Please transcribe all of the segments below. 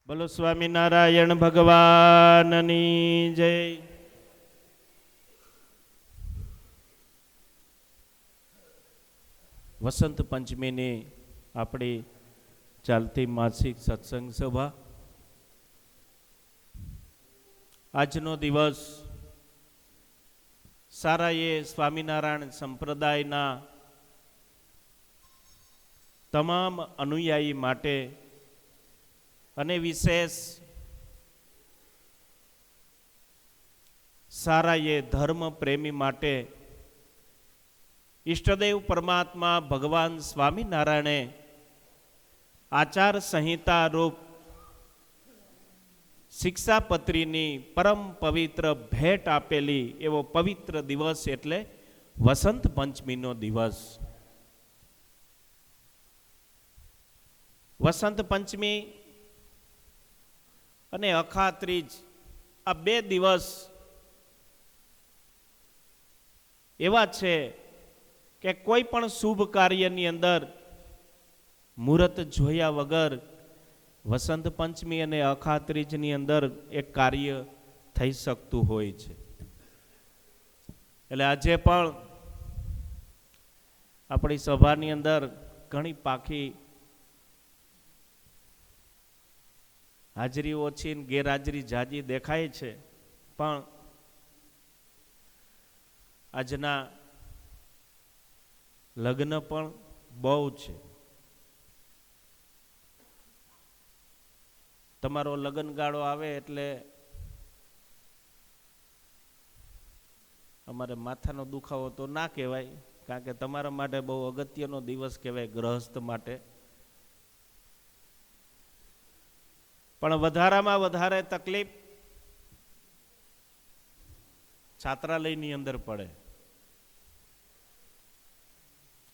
બોલો સ્વામિનારાયણ ભગવાનની જય. વસંત પંચમીની આપણી ચાલતી માસિક સત્સંગ સભા. આજનો દિવસ સારાએ સ્વામિનારાયણ સંપ્રદાયના તમામ અનુયાયી માટે અને વિશેષ સારાએ ધર્મ પ્રેમી માટે ઈષ્ટદેવ પરમાત્મા ભગવાન સ્વામિનારાયણે આચાર સંહિતા રૂપ શિક્ષાપત્રીની પરમ પવિત્ર ભેટ આપેલી એવો પવિત્ર દિવસ એટલે વસંત પંચમીનો દિવસ. વસંત પંચમી અને અખાત્રીજ આ બે દિવસ એવા છે કે કોઈ પણ શુભ કાર્યની અંદર મુહૂર્ત જોયા વગર વસંત પંચમી અને અખાત્રીજની અંદર એક કાર્ય થઈ શકતું હોય છે. એટલે આજે પણ આપણી સભાની અંદર ઘણી પાકી હાજરી ઓછી ને ગેરહાજરી જાજી દેખાય છે, પણ આજના લગ્ન પણ બહુ છે. તમારો લગ્નગાળો આવે એટલે અમારે માથાનો દુખાવો તો ના કહેવાય, કારણ કે તમારા માટે બહુ અગત્યનો દિવસ કહેવાય, ગૃહસ્થ માટે. પણ વધારામાં વધારે તકલીફ છાત્રાલયની અંદર પડે.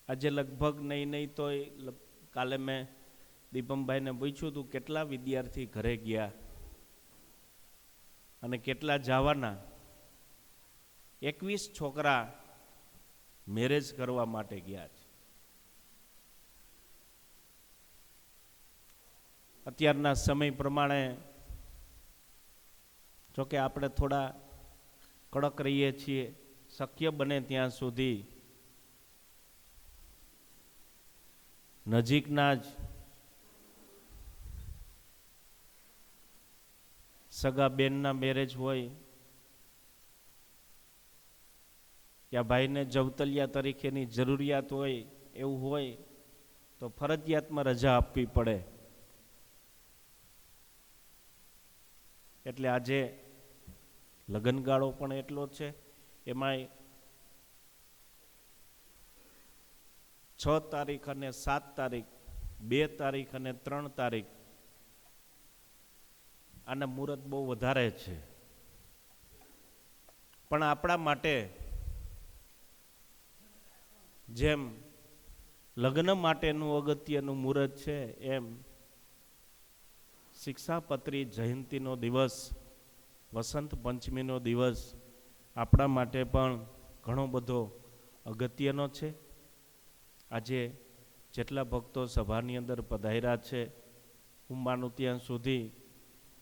આજે લગભગ નહીં તો કાલે મેં દીપમભાઈને પૂછ્યું હતું કેટલા વિદ્યાર્થી ઘરે ગયા અને કેટલા જવાના. 21 છોકરા મેરેજ કરવા માટે ગયા છે. અત્યારના સમય પ્રમાણે જોકે આપણે થોડા કડક રહીએ છીએ, શક્ય બને ત્યાં સુધી નજીકના જ સગા બેનના મેરેજ હોય યા ભાઈને જવતલિયા તરીકેની જરૂરિયાત હોય, એવું હોય તો ફરજિયાતમાં રજા આપવી પડે. એટલે આજે લગ્નગાળો પણ એટલો છે. એમાંય 6 તારીખ અને 7 તારીખ, 2 તારીખ અને 3 તારીખ આના મુહૂર્ત બહુ વધારે છે. પણ આપણા માટે જેમ લગ્ન માટેનું અગત્યનું મુહૂર્ત છે, એમ શિક્ષાપત્રી જયંતીનો દિવસ, વસંત પંચમીનો દિવસ આપણા માટે પણ ઘણો બધો અગત્યનો છે. આજે જેટલા ભક્તો સભાની અંદર પધાર્યા છે, હું માનું ત્યાં સુધી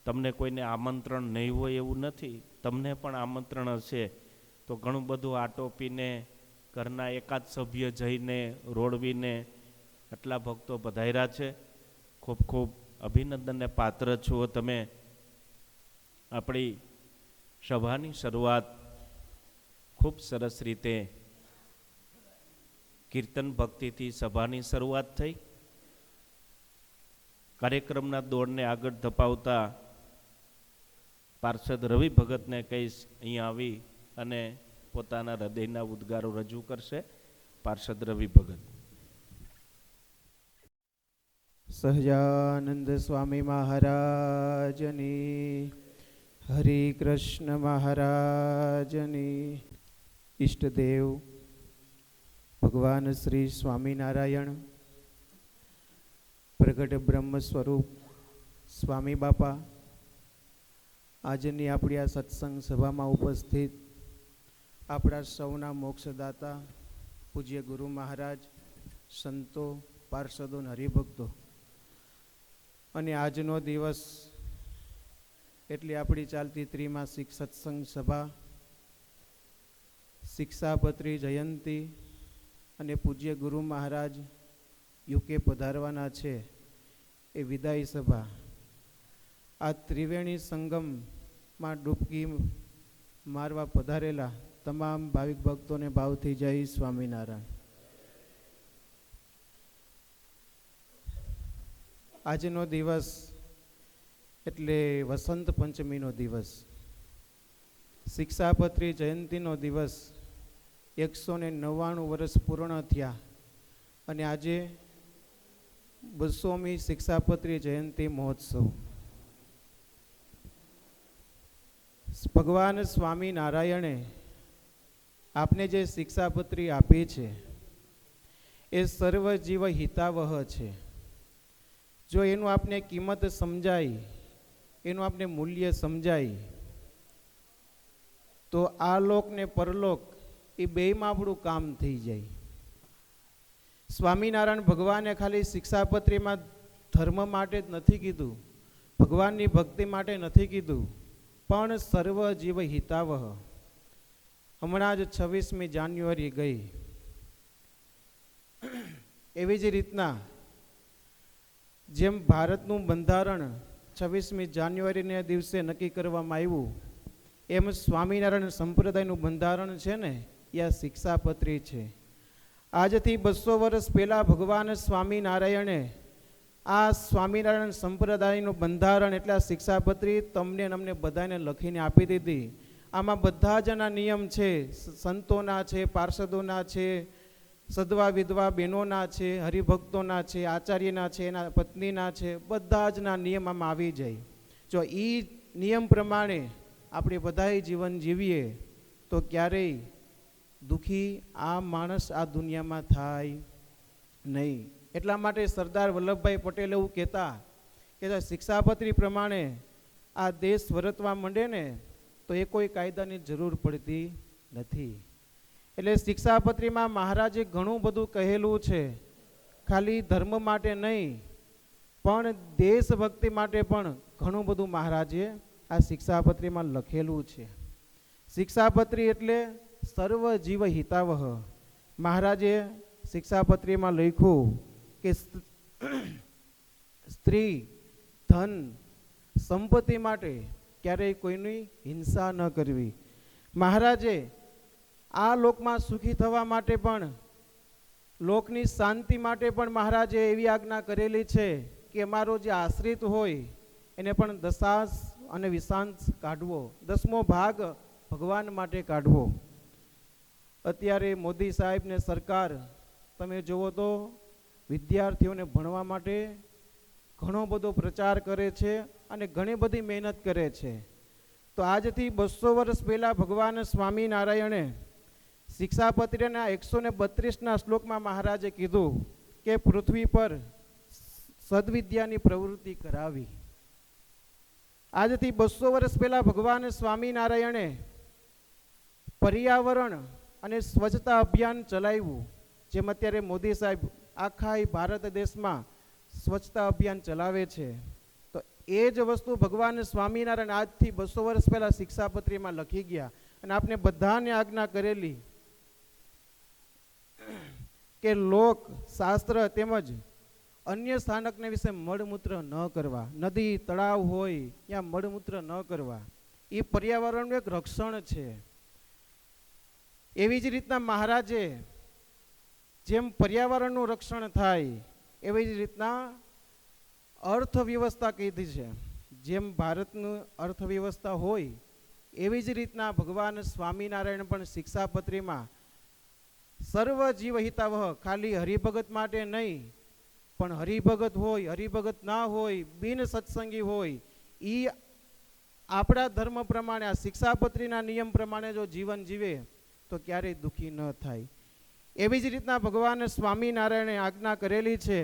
તમને કોઈને આમંત્રણ નહીં હોય એવું નથી. તમને પણ આમંત્રણ હશે તો ઘણું બધું આટોપીને ઘરના એકાદ સભ્ય જઈને રોડવીને આટલા ભક્તો પધાર્યા છે. ખૂબ ખૂબ અભિનંદનને પાત્ર છો તમે. આપણી સભાની શરૂઆત ખૂબ સરસ રીતે કીર્તન ભક્તિથી સભાની શરૂઆત થઈ. કાર્યક્રમના દોડને આગળ ધપાવતા પાર્ષદ રવિ ભગતને કહીશ અહીંયા આવી અને પોતાના હૃદયના ઉદ્ગારો રજૂ કરશે. પાર્ષદ રવિ ભગત. સહજાનંદ સ્વામી મહારાજની, હરે કૃષ્ણ મહારાજની. ઈષ્ટદેવ ભગવાન શ્રી સ્વામિનારાયણ, પ્રગટ બ્રહ્મ સ્વરૂપ સ્વામી બાપા, આજની આપણી આ સત્સંગ સભામાં ઉપસ્થિત આપણા સૌના મોક્ષદાતા પૂજ્ય ગુરુ મહારાજ, સંતો, પાર્ષદો, હરિભક્તો, અને આજનો દિવસ એટલે આપણી ચાલતી ત્રિમાસિક સત્સંગ સભા શિક્ષાપત્રી જયંતી અને પૂજ્ય ગુરુ મહારાજ યુકે પધારવાના છે એ વિદાય સભા, આ ત્રિવેણી સંગમમાં ડૂબકી મારવા પધારેલા તમામ ભાવિક ભક્તોને ભાવથી જય સ્વામિનારાયણ. આજનો દિવસ એટલે વસંત પંચમીનો દિવસ, શિક્ષાપત્રી જયંતીનો દિવસ. 199 વર્ષ પૂર્ણ થયા અને આજે 200મી શિક્ષાપત્રી જયંતી મહોત્સવ. ભગવાન સ્વામિનારાયણે આપને જે શિક્ષાપત્રી આપી છે એ સર્વ જીવ હિતાવહ છે. જો એનું આપને કિંમત સમજાય, એનું આપને મૂલ્ય સમજાય, તો આ લોક ને પરલોક એ બેયમાં આપણું કામ થઈ જાય. સ્વામિનારાયણ ભગવાને ખાલી શિક્ષાપત્રીમાં ધર્મ માટે જ નથી કીધું, ભગવાનની ભક્તિ માટે નથી કીધું, પણ સર્વ જીવ હિતાવહ. હમણાં જ 26મી જાન્યુઆરી ગઈ. એવી જ રીતના જેમ ભારતનું બંધારણ 26મી જાન્યુઆરીને દિવસે નક્કી કરવામાં આવ્યું, એમ સ્વામિનારાયણ સંપ્રદાયનું બંધારણ છે ને એ આ શિક્ષાપત્રી છે. આજથી 200 વર્ષ પહેલાં ભગવાન સ્વામિનારાયણે આ સ્વામિનારાયણ સંપ્રદાયનું બંધારણ એટલે આ શિક્ષાપત્રી તમને અમને બધાને લખીને આપી દીધી. આમાં બધા જના નિયમ છે, સંતોના છે, પાર્ષદોના છે, સદવા વિધવા બહેનોના છે, હરિભક્તોના છે, આચાર્યના છે, એના પત્નીના છે, બધા જના નિયમ આમાં આવી જાય. જો એ નિયમ પ્રમાણે આપણે બધાય જીવન જીવીએ તો ક્યારેય દુઃખી આ માણસ આ દુનિયામાં થાય નહીં. એટલા માટે સરદાર વલ્લભભાઈ પટેલ એવું કહેતા કે શિક્ષાપત્રી પ્રમાણે આ દેશ વર્તવા માંડે ને તો એ કોઈ કાયદાની જરૂર પડતી નથી. એટલે શિક્ષાપત્રીમાં મહારાજે ઘણું બધું કહેલું છે, ખાલી ધર્મ માટે નહીં પણ દેશભક્તિ માટે પણ ઘણું બધું મહારાજે આ શિક્ષાપત્રીમાં લખેલું છે. શિક્ષાપત્રી એટલે સર્વ જીવ હિતાવહ. મહારાજે શિક્ષાપત્રીમાં લખ્યું કે સ્ત્રી, ધન, સંપત્તિ માટે ક્યારેય કોઈની હિંસા ન કરવી. મહારાજે આ લોકમાં સુખી થવા માટે પણ, લોકની શાંતિ માટે પણ મહારાજે એવી આજ્ઞા કરેલી છે કે અમારો જે આશ્રિત હોય એને પણ દશાંશ અને વિષાંશ કાઢવો, 10મો ભાગ ભગવાન માટે કાઢવો. અત્યારે મોદી સાહેબ ને સરકાર તમે જુઓ તો વિદ્યાર્થીઓને ભણવા માટે ઘણો બધો પ્રચાર કરે છે અને ઘણી બધી મહેનત કરે છે. તો આજથી 200 વર્ષ પહેલાં ભગવાન સ્વામિનારાયણે શિક્ષાપત્રીના 132ના શ્લોકમાં મહારાજે કીધું કે પૃથ્વી પર સદવિદ્યાની પ્રવૃત્તિ કરાવી. આજથી 200 વર્ષ પહેલાં ભગવાન સ્વામિનારાયણે પર્યાવરણ અને સ્વચ્છતા અભિયાન ચલાવ્યું. જેમ અત્યારે મોદી સાહેબ આખા ભારત દેશમાં સ્વચ્છતા અભિયાન ચલાવે છે, તો એ જ વસ્તુ ભગવાન સ્વામિનારાયણ આજથી 200 વર્ષ પહેલાં શિક્ષાપત્રીમાં લખી ગયા અને આપને બધાને આજ્ઞા કરેલી કે લોક શાસ્ત્ર તેમજ અન્ય સ્થાનકને વિશે મળમૂત્ર ન કરવા. નદી તળાવ હોય ત્યાં મળમૂત્ર ન કરવા. એ પર્યાવરણનું એક રક્ષણ છે. એવી જ રીતના મહારાજે જેમ પર્યાવરણનું રક્ષણ થાય એવી જ રીતના અર્થવ્યવસ્થા કીધી છે. જેમ ભારતનું અર્થવ્યવસ્થા હોય એવી જ રીતના ભગવાન સ્વામિનારાયણ પણ શિક્ષાપત્રીમાં સર્વ જીવ હિતાવહ, ખાલી હરિભગત માટે નહીં પણ હરિભગત હોય, હરિભગત ના હોય, બિન સત્સંગી હોય, એ આપણા ધર્મ પ્રમાણે આ શિક્ષાપત્રીના નિયમ પ્રમાણે જો જીવન જીવે તો ક્યારેય દુઃખી ન થાય. એવી જ રીતના ભગવાન સ્વામિનારાયણે આજ્ઞા કરેલી છે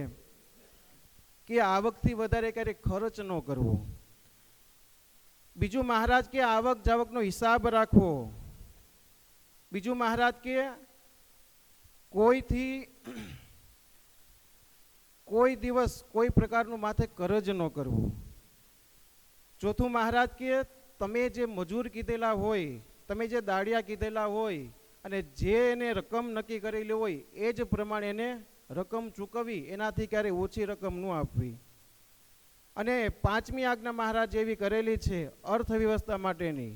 કે આવકથી વધારે ક્યારેય ખર્ચ ન કરવો. બીજું મહારાજ કે આવક જાવકનો હિસાબ રાખવો. બીજું મહારાજ કે કોઈથી કોઈ દિવસ કોઈ પ્રકારનું માથે કરજ ન કરવું. ચોથું મહારાજ કે તમે જે મજૂર કીધેલા હોય, તમે જે દાડિયા કીધેલા હોય અને જે એને રકમ નક્કી કરેલી હોય એ જ પ્રમાણે એને રકમ ચૂકવવી, એનાથી ક્યારેય ઓછી રકમ ન આપવી. અને પાંચમી આજ્ઞા મહારાજ એવી કરેલી છે અર્થવ્યવસ્થા માટેની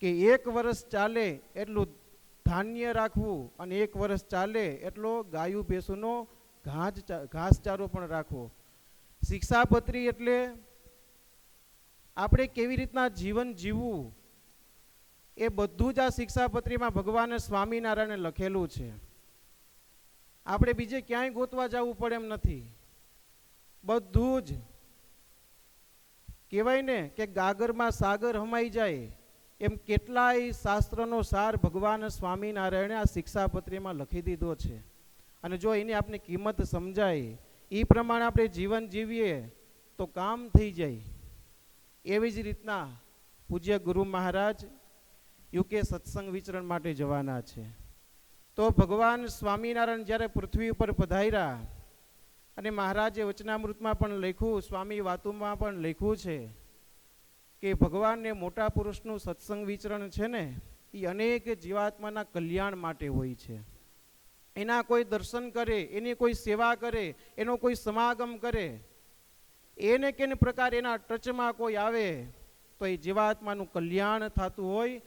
કે 1 વર્ષ ચાલે એટલું ધાન્ય રાખવું અને 1 વર્ષ ચાલે એટલો ગાયું ભેંસુનો ઘાસચારો પણ રાખવો. શિક્ષાપત્રી એટલે આપણે કેવી રીતના જીવન જીવવું એ બધું જ આ શિક્ષાપત્રીમાં ભગવાન સ્વામિનારાયણે લખેલું છે. આપણે બીજે ક્યાંય ગોતવા જવું પડે એમ નથી. બધું જ કહેવાય ને કે ગાગરમાં સાગર હમાઈ જાય એમ કેટલાય શાસ્ત્રનો સાર ભગવાન સ્વામિનારાયણે આ શિક્ષાપત્રીમાં લખી દીધો છે. અને જો એની આપણે કિંમત સમજાય, એ પ્રમાણે આપણે જીવન જીવીએ તો કામ થઈ જાય. એવી જ રીતના પૂજ્ય ગુરુ મહારાજ યુકે સત્સંગ વિચરણ માટે જવાના છે. તો ભગવાન સ્વામિનારાયણ જ્યારે પૃથ્વી ઉપર પધાર્યા અને મહારાજે વચનામૃતમાં પણ લખ્યું, સ્વામી વાતુમાં પણ લખ્યું છે કે ભગવાનને મોટા પુરુષનું સત્સંગ વિચરણ છે ને એ અનેક જીવાત્માના કલ્યાણ માટે હોય છે. એના કોઈ દર્શન કરે, એની કોઈ સેવા કરે, એનો કોઈ સમાગમ કરે, એને કેને પ્રકાર એના ટચમાં કોઈ આવે તો એ જીવાત્માનું કલ્યાણ થતું હોય.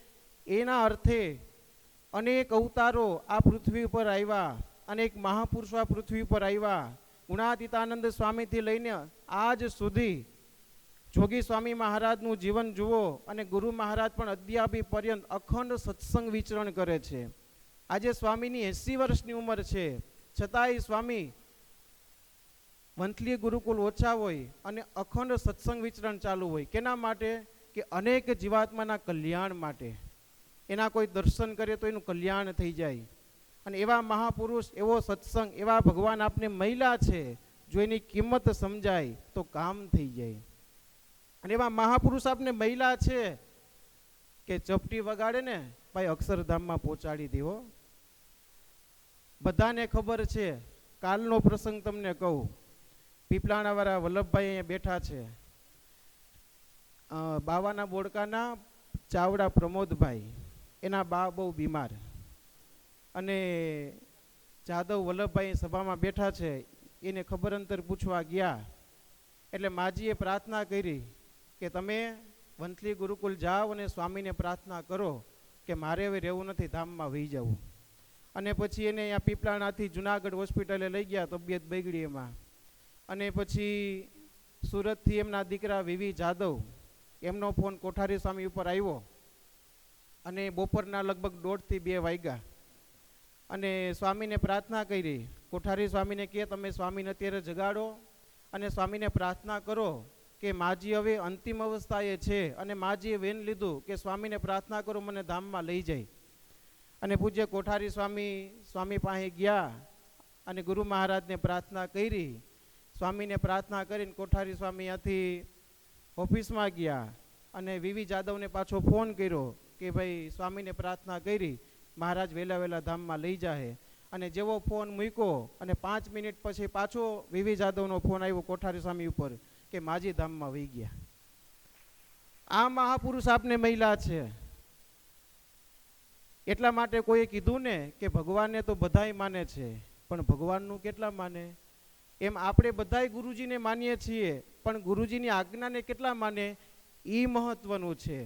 એના અર્થે અનેક અવતારો આ પૃથ્વી પર આવ્યા, અનેક મહાપુરુષો આ પૃથ્વી પર આવ્યા. ગુણાતીતાનંદ સ્વામીથી લઈને આજ સુધી જોગી સ્વામી મહારાજનું જીવન જુઓ અને ગુરુ મહારાજ પણ અદ્યાપી પર્યંત અખંડ સત્સંગ વિચરણ કરે છે. આજે સ્વામીની 80 વર્ષની ઉંમર છે, છતાંય સ્વામી મંથલી ગુરુકુલ ઓછા હોય અને અખંડ સત્સંગ વિચરણ ચાલુ હોય. કેના માટે? કે અનેક જીવાત્માના કલ્યાણ માટે. એના કોઈ દર્શન કરે તો એનું કલ્યાણ થઈ જાય. અને એવા મહાપુરુષ, એવો સત્સંગ, એવા ભગવાન આપને મહિલા છે, જો એની કિંમત સમજાય તો કામ થઈ જાય. અને એવા મહાપુરુષ આપને મહિલા છે કે ચપટી વગાડે ને ભાઈ અક્ષરધામમાં પહોંચાડી દેવો. બધાને ખબર છે. કાલનો પ્રસંગ તમને કહું. પીપલાણાવાળા વલ્લભભાઈ અહીંયા બેઠા છે. બાવાના બોડકાના ચાવડા પ્રમોદભાઈ, એના બા બહુ બીમાર, અને જાદવ વલ્લભભાઈ સભામાં બેઠા છે. એને ખબર અંતર પૂછવા ગયા એટલે માજીએ પ્રાર્થના કરી કે તમે વંથલી ગુરુકુલ જાઓ અને સ્વામીને પ્રાર્થના કરો કે મારે હવે રહેવું નથી, ધામમાં વહી જવું. અને પછી એને અહીંયા પીપલાણાથી જુનાગઢ હોસ્પિટલે લઈ ગયા, તબિયત બગડી એમાં. અને પછી સુરતથી એમના દીકરા વીવી જાદવ, એમનો ફોન કોઠારી સ્વામી ઉપર આવ્યો અને બપોરના લગભગ 1:30 થી 2 વાગ્યા. અને સ્વામીને પ્રાર્થના કરી. કોઠારી સ્વામીને કહે તમે સ્વામીને અત્યારે જગાડો અને સ્વામીને પ્રાર્થના કરો કે માજી હવે અંતિમ અવસ્થાએ છે અને માજીએ વેન લીધું કે સ્વામીને પ્રાર્થના કરો મને ધામમાં લઈ જાય. અને પૂજ્ય કોઠારી સ્વામી પાસે ગયા અને ગુરુ મહારાજને પ્રાર્થના કરી. સ્વામીને પ્રાર્થના કરીને કોઠારી સ્વામી ત્યાંથી ઓફિસમાં ગયા અને વીવી જાદવને પાછો ફોન કર્યો કે ભાઈ સ્વામીને પ્રાર્થના કરી, મહારાજ વહેલા ધામમાં લઈ જાય. અને જેવો ફોન મૂક્યો અને 5 મિનિટ પછી પાછો વીવી જાદવનો ફોન આવ્યો કોઠારી સ્વામી ઉપર કે માજી ધામમાં વહી ગયા. આ મહાપુરુષ આપને મહિલા છે. એટલા માટે કોઈએ કીધું ને કે ભગવાનને તો બધાય માને છે, પણ ભગવાનનું કેટલા માને? એમ આપણે બધાય ગુરુજીને માનીએ છીએ, પણ ગુરુજીની આજ્ઞાને કેટલા માને એ મહત્વનું છે.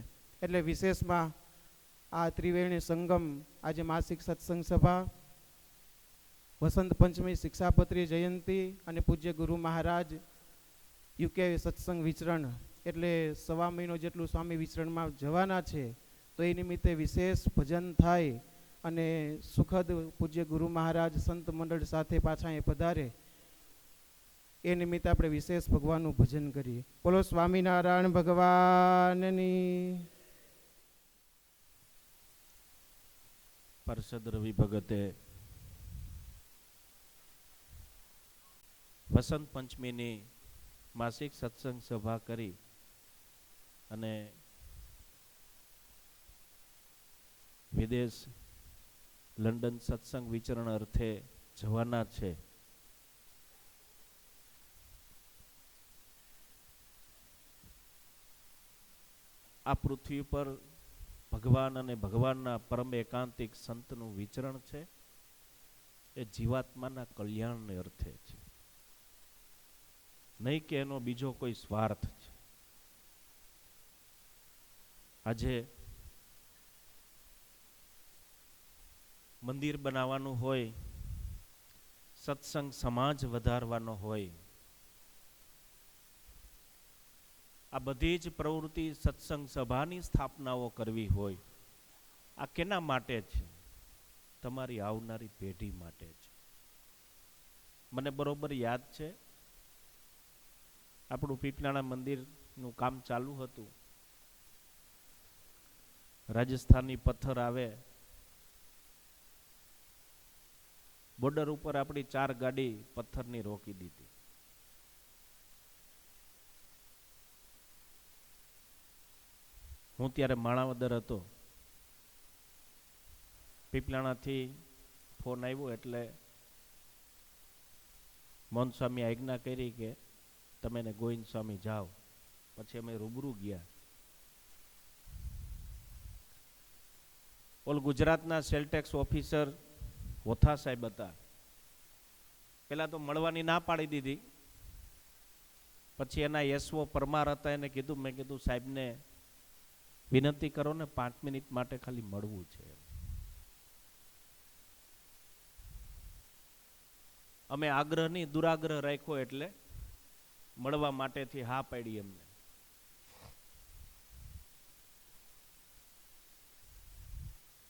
એટલે વિશેષમાં આ ત્રિવેણી સંગમ, આજે માસિક સત્સંગ સભા, વસંત પંચમી, શિક્ષાપત્રી જયંતી અને પૂજ્ય ગુરુ મહારાજ યુકે સત્સંગ વિચરણ, એટલે 1.25 મહિનો જેટલું સ્વામી વિચરણમાં જવાના છે. તો એ નિમિત્તે વિશેષ ભજન થાય અને સુખદ પૂજ્ય ગુરુ મહારાજ સંત મંડળ સાથે પાછા એ પધારે, એ નિમિત્તે આપણે વિશેષ ભગવાનનું ભજન કરીએ. બોલો સ્વામિનારાયણ ભગવાનની. પાર્ષદ રવિ ભગતે વસંત પંચમીની માસિક સત્સંગ સભા કરી અને વિદેશ લંડન સત્સંગ વિચરણ અર્થે જવાના છે. આ પૃથ્વી પર ભગવાન અને ભગવાનના પરમ એકાંતિક સંતનું વિચરણ છે એ જીવાત્માના કલ્યાણને અર્થે છે, નહીં કે એનો બીજો કોઈ સ્વાર્થ છે. આજે મંદિર બનાવવાનું હોય, સત્સંગ સમાજ વધારવાનો હોય, આ બધી જ પ્રવૃત્તિ સત્સંગ સભાની સ્થાપનાઓ કરવી હોય, આ કેના માટે છે? તમારી આવનારી પેઢી માટે છે. મને બરોબર યાદ છે, આપણું પીપલાણા મંદિરનું કામ ચાલુ હતું. રાજસ્થાની પથ્થર આવે, બોર્ડર ઉપર આપણી 4 ગાડી પથ્થરની રોકી દીધી. હું ત્યારે માણાવદર હતો. પીપલાણાથી ફોન આવ્યો એટલે મોહન સ્વામી આજ્ઞા કરી કે તમે ને ગોવિંદ સ્વામી જાઓ. પછી અમે રૂબરૂ ગયા. ઓલ ગુજરાતના સેલટેક્સ ઓફિસર વોથા સાહેબ હતા. પેલા તો મળવાની ના પાડી દીધી. પછી એના એસઓ પરમાર હતા, એને કીધું, મેં કીધું સાહેબને વિનંતી કરો ને 5 મિનિટ માટે ખાલી મળવું છે. અમે આગ્રહ નહીં દુરાગ્રહ રાખ્યો એટલે મળવા માટેથી હા પાડી એમને.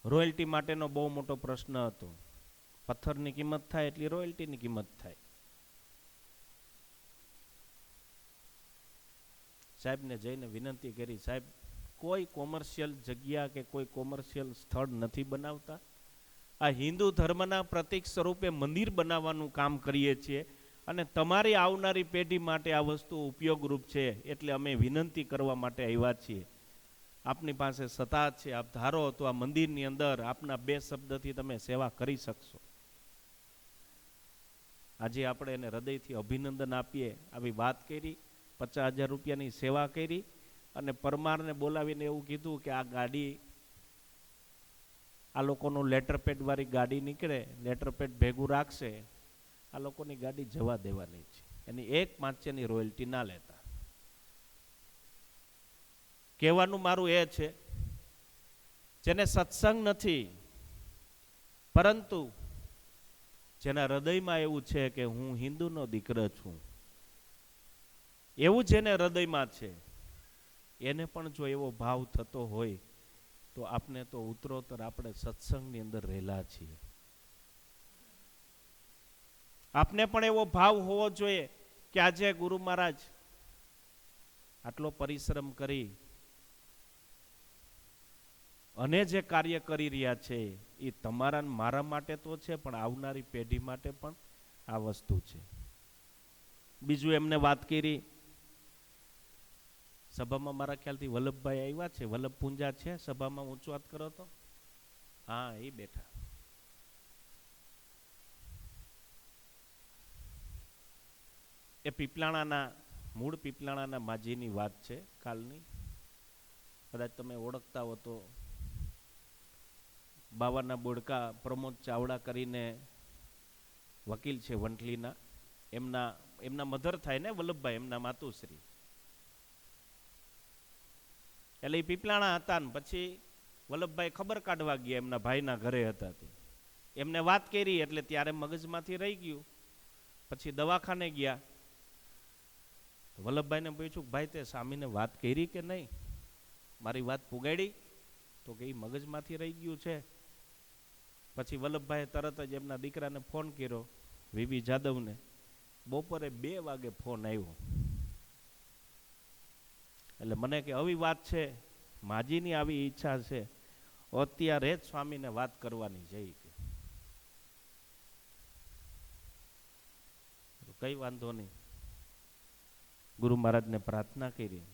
રોયલ્ટી માટેનો બહુ મોટો પ્રશ્ન હતો. પથ્થરની કિંમત થાય એટલી રોયલ્ટીની કિંમત થાય. સાહેબને જઈને વિનંતી કરી, સાહેબ કોઈ કોમર્શિયલ જગ્યા કે કોઈ કોમર્શિયલ સ્થળ નથી બનાવતા. આ હિન્દુ ધર્મના પ્રતીક સ્વરૂપે મંદિર બનાવવાનું કામ કરીએ છીએ અને તમારી આવનારી પેઢી માટે આ વસ્તુ ઉપયોગરૂપ છે, એટલે અમે વિનંતી કરવા માટે આવ્યા છીએ. આપની પાસે સત્તા છે, આપ ધારો તો આ મંદિરની અંદર આપના 2 શબ્દથી તમે સેવા કરી શકશો. આજે આપણે એને હૃદયથી અભિનંદન આપીએ. આવી વાત કરી, 50,000 રૂપિયાની સેવા કરી અને પરમારને બોલાવીને એવું કીધું કે આ ગાડી, આ લોકોનું લેટરપેડ વાળી ગાડી નીકળે, લેટરપેડ ભેગું રાખશે, આ લોકોની ગાડી જવા દેવાની છે, એની 1/5 રોયલ્ટી ના લેતા. કહેવાનું મારું એ છે, જેને સત્સંગ નથી પરંતુ જેના હૃદયમાં એવું છે કે હું હિન્દુનો દીકરો છું, એવું જેને હૃદયમાં છે, એને પણ જો એવો ભાવ થતો હોય તો આપને તો ઉત્તરોત્તર આપણે સત્સંગની અંદર રહેલા છીએ. આપને પણ એવો ભાવ હોવો જોઈએ કે આજે ગુરુ મહારાજ આટલો પરિશ્રમ કરી અને જે કાર્ય કરી રહ્યા છે એ તમારા મારા માટે તો છે, પણ આવનારી પેઢી માટે પણ આ વસ્તુ છે. બીજું એમને વાત કરી, સભામાં મારા ખ્યાલથી વલ્લભભાઈ આવ્યા છે, વલ્લભ પૂંજા છે સભામાં, ઊંચો વાત કરો તો. હા, એ બેઠા. એ પીપલાણાના, મૂળ પીપલાણાના માજીની વાત છે કાલની. કદાચ તમે ઓળખતા હો તો બાવાના બોડકા પ્રમોદ ચાવડા કરીને વકીલ છે વંટલીના, એમના મધર થાય ને વલ્લભભાઈ, એમના માતુશ્રી. એટલે એ પીપલાણા હતા ને પછી વલ્લભભાઈ ખબર કાઢવા ગયા, એમના ભાઈના ઘરે હતા તે. એમને વાત કરી એટલે ત્યારે મગજમાંથી રહી ગયું. પછી દવાખાને ગયા તો વલ્લભભાઈને પૂછ્યું, ભાઈ તે સ્વામીને વાત કરી કે નહીં, મારી વાત પુગાડી? તો કે એ મગજમાંથી રહી ગયું છે. પછી વલ્લભભાઈએ તરત જ એમના દીકરાને ફોન કર્યો, વીવી જાદવને. બપોરે 2 વાગે ફોન આવ્યો. એટલે મને કે આવી વાત છે, માજીની આવી ઈચ્છા છે, અત્યારે જ સ્વામીને વાત કરવાની જઈ કે કઈ વાંધો નહીં. ગુરુ મહારાજને પ્રાર્થના કરી.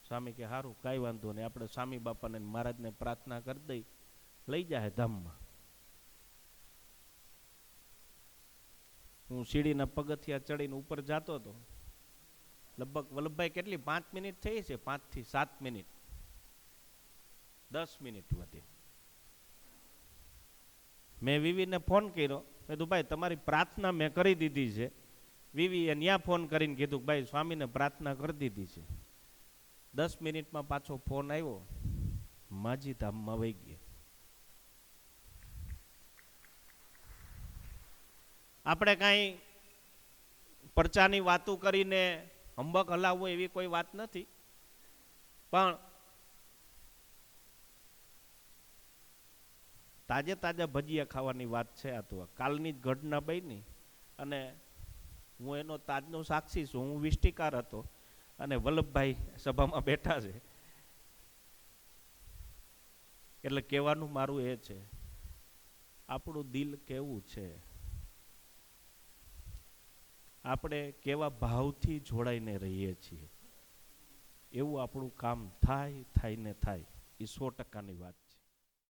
સ્વામી કે સારું, કઈ વાંધો નહીં, આપણે સ્વામી બાપાને મહારાજને પ્રાર્થના કરી દઈ, લઈ જાય ધામમાં. હું સીડીના પગથિયા ચડીને ઉપર જતો હતો. લગભગ વલ્લભભાઈ કેટલી 5 મિનિટ થઈ છે, 5 થી 7 મિનિટ. 10 મિનિટ વધી. મેં વિવીને ફોન કર્યો, મેં કીધું ભાઈ તમારી પ્રાર્થના મેં કરી દીધી છે. વિવીએ ત્યાં ફોન કરીને કીધું ભાઈ સ્વામીને પ્રાર્થના કરી દીધી છે. 10 મિનિટમાં પાછો ફોન આવ્યો, માજી ધામમાં વહી ગયા. આપણે કાંઈ પરચાની વાતો કરીને હંબક હલાવવો એવી કોઈ વાત નથી, પણ તાજા ભજીયા ખાવાની વાત છે. આ તો કાલની જ ઘટના બની અને હું એનો તાજનો સાક્ષી છું. હું વિષ્ટિકાર હતો અને વલ્લભભાઈ સભામાં બેઠા છે. એટલે કહેવાનું મારું એ છે, આપણું દિલ કેવું છે, આપણે કેવા ભાવથી જોડાઈને રહીએ છીએ, એવું આપણું કામ થાય ને થાય. એ 100%ની વાત.